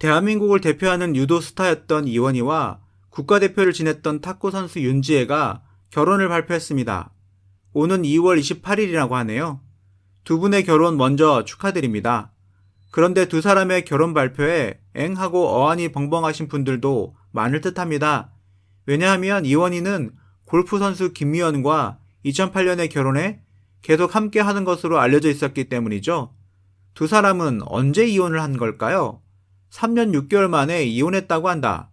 대한민국을 대표하는 유도 스타였던 이원희와 국가대표를 지냈던 탁구 선수 윤지혜가 결혼을 발표했습니다. 오는 2월 28일이라고 하네요. 두 분의 결혼 먼저 축하드립니다. 그런데 두 사람의 결혼 발표에 엥하고 어안이 벙벙하신 분들도 많을 듯합니다. 왜냐하면 이원희는 골프 선수 김미연과 2008년에 결혼해 계속 함께 하는 것으로 알려져 있었기 때문이죠. 두 사람은 언제 이혼을 한 걸까요? 3년 6개월 만에 이혼했다고 한다.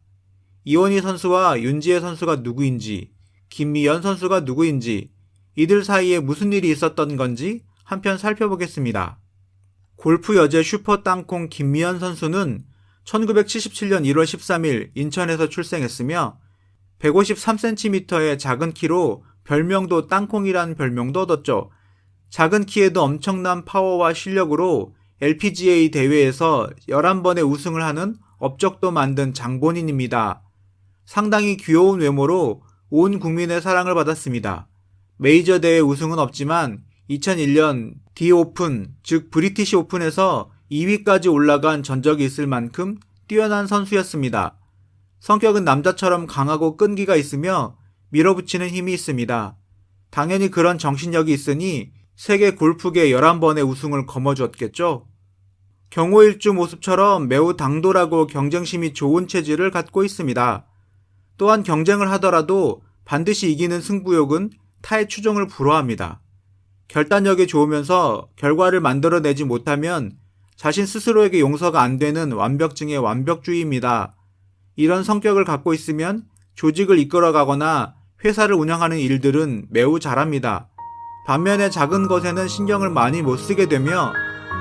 이원희 선수와 윤지혜 선수가 누구인지, 김미연 선수가 누구인지, 이들 사이에 무슨 일이 있었던 건지 한편 살펴보겠습니다. 골프 여제 슈퍼 땅콩 김미연 선수는 1977년 1월 13일 인천에서 출생했으며 153cm의 작은 키로 별명도 땅콩이라는 별명도 얻었죠. 작은 키에도 엄청난 파워와 실력으로 LPGA 대회에서 11번의 우승을 하는 업적도 만든 장본인입니다. 상당히 귀여운 외모로 온 국민의 사랑을 받았습니다. 메이저 대회 우승은 없지만 2001년 D-오픈, 즉 브리티시 오픈에서 2위까지 올라간 전적이 있을 만큼 뛰어난 선수였습니다. 성격은 남자처럼 강하고 끈기가 있으며 밀어붙이는 힘이 있습니다. 당연히 그런 정신력이 있으니 세계 골프계 11번의 우승을 거머쥐었겠죠. 경호일주 모습처럼 매우 당돌하고 경쟁심이 좋은 체질을 갖고 있습니다. 또한 경쟁을 하더라도 반드시 이기는 승부욕은 타의 추종을 불허합니다. 결단력이 좋으면서 결과를 만들어내지 못하면 자신 스스로에게 용서가 안 되는 완벽증의 완벽주의입니다. 이런 성격을 갖고 있으면 조직을 이끌어가거나 회사를 운영하는 일들은 매우 잘합니다. 반면에 작은 것에는 신경을 많이 못 쓰게 되며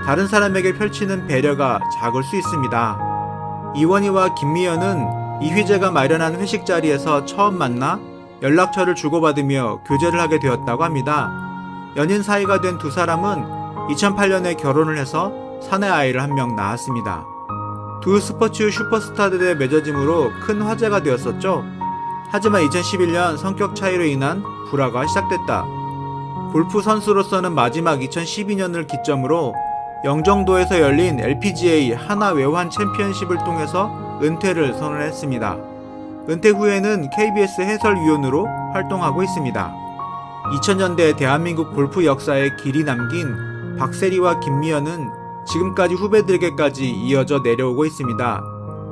다른 사람에게 펼치는 배려가 작을 수 있습니다. 이원희와 김미연은 이휘재가 마련한 회식 자리에서 처음 만나 연락처를 주고받으며 교제를 하게 되었다고 합니다. 연인 사이가 된 두 사람은 2008년에 결혼을 해서 사내 아이를 한 명 낳았습니다. 두 스포츠 슈퍼스타들의 맺어짐으로 큰 화제가 되었었죠. 하지만 2011년 성격 차이로 인한 불화가 시작됐다. 골프 선수로서는 마지막 2012년을 기점으로 영종도에서 열린 LPGA 하나 외환 챔피언십을 통해서 은퇴를 선언했습니다. 은퇴 후에는 KBS 해설위원으로 활동하고 있습니다. 2000년대 대한민국 골프 역사에 길이 남긴 박세리와 김미연은 지금까지 후배들에게까지 이어져 내려오고 있습니다.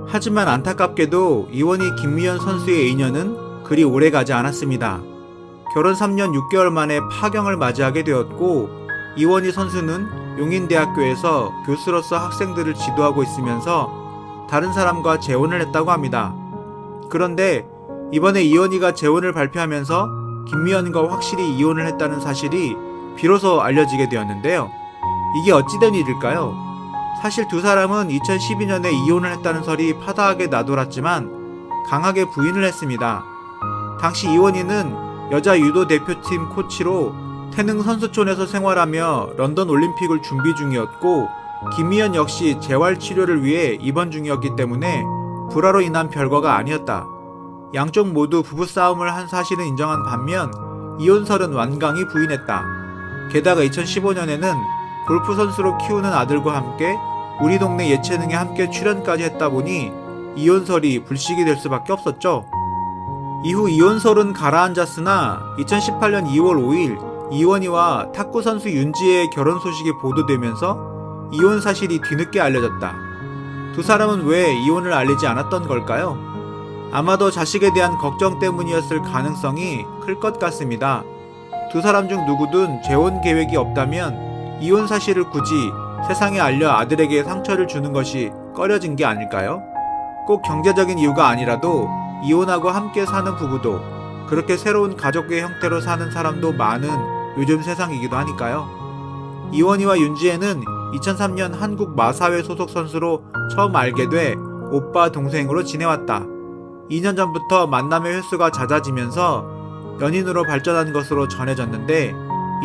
하지만 안타깝게도 이원희 김미연 선수의 인연은 그리 오래가지 않았습니다. 결혼 3년 6개월 만에 파경을 맞이하게 되었고 이원희 선수는 용인대학교에서 교수로서 학생들을 지도하고 있으면서 다른 사람과 재혼을 했다고 합니다. 그런데 이번에 이원희가 재혼을 발표하면서 김미연과 확실히 이혼을 했다는 사실이 비로소 알려지게 되었는데요. 이게 어찌된 일일까요? 사실 두 사람은 2012년에 이혼을 했다는 설이 파다하게 나돌았지만 강하게 부인을 했습니다. 당시 이원희는 여자 유도 대표팀 코치로 태릉 선수촌에서 생활하며 런던 올림픽을 준비 중이었고 김미연 역시 재활치료를 위해 입원 중이었기 때문에 불화로 인한 별거가 아니었다. 양쪽 모두 부부싸움을 한 사실은 인정한 반면 이혼설은 완강히 부인했다. 게다가 2015년에는 골프 선수로 키우는 아들과 함께 우리 동네 예체능에 함께 출연까지 했다 보니 이혼설이 불식이 될 수밖에 없었죠. 이후 이혼설은 가라앉았으나 2018년 2월 5일 이원희와 탁구 선수 윤지혜의 결혼 소식이 보도되면서 이혼 사실이 뒤늦게 알려졌다. 두 사람은 왜 이혼을 알리지 않았던 걸까요? 아마도 자식에 대한 걱정 때문이었을 가능성이 클 것 같습니다. 두 사람 중 누구든 재혼 계획이 없다면 이혼 사실을 굳이 세상에 알려 아들에게 상처를 주는 것이 꺼려진 게 아닐까요? 꼭 경제적인 이유가 아니라도 이혼하고 함께 사는 부부도 그렇게 새로운 가족의 형태로 사는 사람도 많은 요즘 세상이기도 하니까요. 이원희와 윤지혜는 2003년 한국 마사회 소속 선수로 처음 알게 돼 오빠 동생으로 지내왔다. 2년 전부터 만남의 횟수가 잦아지면서 연인으로 발전한 것으로 전해졌는데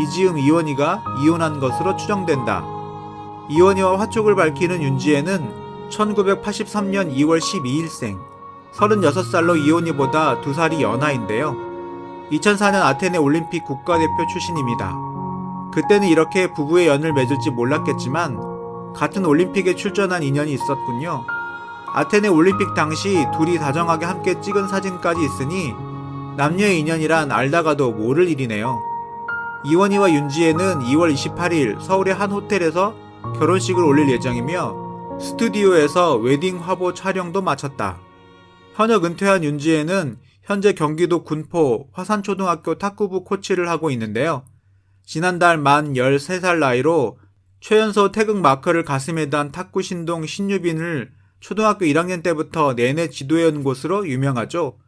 이즈음 이원희가 이혼한 것으로 추정된다. 이원희와 화촉을 밝히는 윤지혜는 1983년 2월 12일생, 36살로 이원희보다 2살이 연하인데요. 2004년 아테네 올림픽 국가대표 출신입니다. 그때는 이렇게 부부의 연을 맺을지 몰랐겠지만 같은 올림픽에 출전한 인연이 있었군요. 아테네 올림픽 당시 둘이 다정하게 함께 찍은 사진까지 있으니 남녀의 인연이란 알다가도 모를 일이네요. 이원희와 윤지혜는 2월 28일 서울의 한 호텔에서 결혼식을 올릴 예정이며 스튜디오에서 웨딩 화보 촬영도 마쳤다. 현역 은퇴한 윤지혜는 현재 경기도 군포 화산초등학교 탁구부 코치를 하고 있는데요. 지난달 만 13살 나이로 최연소 태극 마크를 가슴에 단 탁구 신동 신유빈을 초등학교 1학년 때부터 내내 지도해온 곳으로 유명하죠.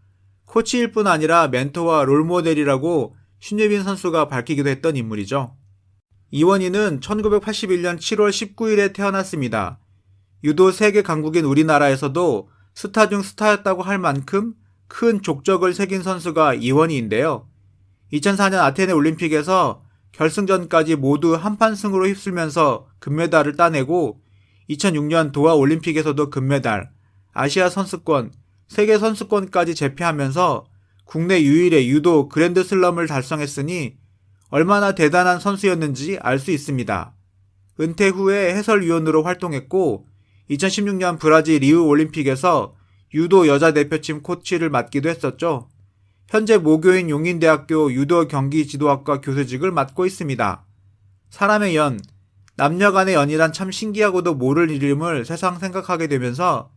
코치일 뿐 아니라 멘토와 롤모델이라고 신유빈 선수가 밝히기도 했던 인물이죠. 이원희는 1981년 7월 19일에 태어났습니다. 유도 세계 강국인 우리나라에서도 스타 중 스타였다고 할 만큼 큰 족적을 새긴 선수가 이원희인데요. 2004년 아테네 올림픽에서 결승전까지 모두 한판 승으로 휩쓸면서 금메달을 따내고 2006년 도하 올림픽에서도 금메달, 아시아 선수권, 세계 선수권까지 제패하면서 국내 유일의 유도 그랜드슬럼을 달성했으니 얼마나 대단한 선수였는지 알 수 있습니다. 은퇴 후에 해설위원으로 활동했고 2016년 브라질 리우 올림픽에서 유도 여자 대표팀 코치를 맡기도 했었죠. 현재 모교인 용인대학교 유도 경기지도학과 교수직을 맡고 있습니다. 사람의 연, 남녀 간의 연이란 참 신기하고도 모를 이름을 새삼 생각하게 되면서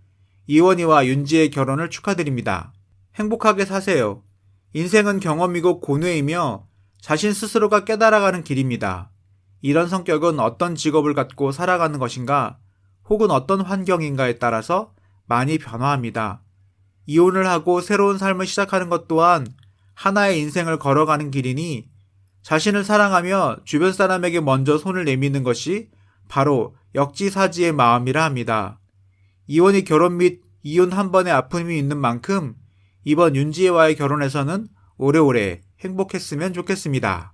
이원희와 윤지의 결혼을 축하드립니다. 행복하게 사세요. 인생은 경험이고 고뇌이며 자신 스스로가 깨달아가는 길입니다. 이런 성격은 어떤 직업을 갖고 살아가는 것인가, 혹은 어떤 환경인가에 따라서 많이 변화합니다. 이혼을 하고 새로운 삶을 시작하는 것 또한 하나의 인생을 걸어가는 길이니 자신을 사랑하며 주변 사람에게 먼저 손을 내미는 것이 바로 역지사지의 마음이라 합니다. 이원희 결혼 및 이혼 한 번의 아픔이 있는 만큼 이번 윤지혜와의 결혼에서는 오래오래 행복했으면 좋겠습니다.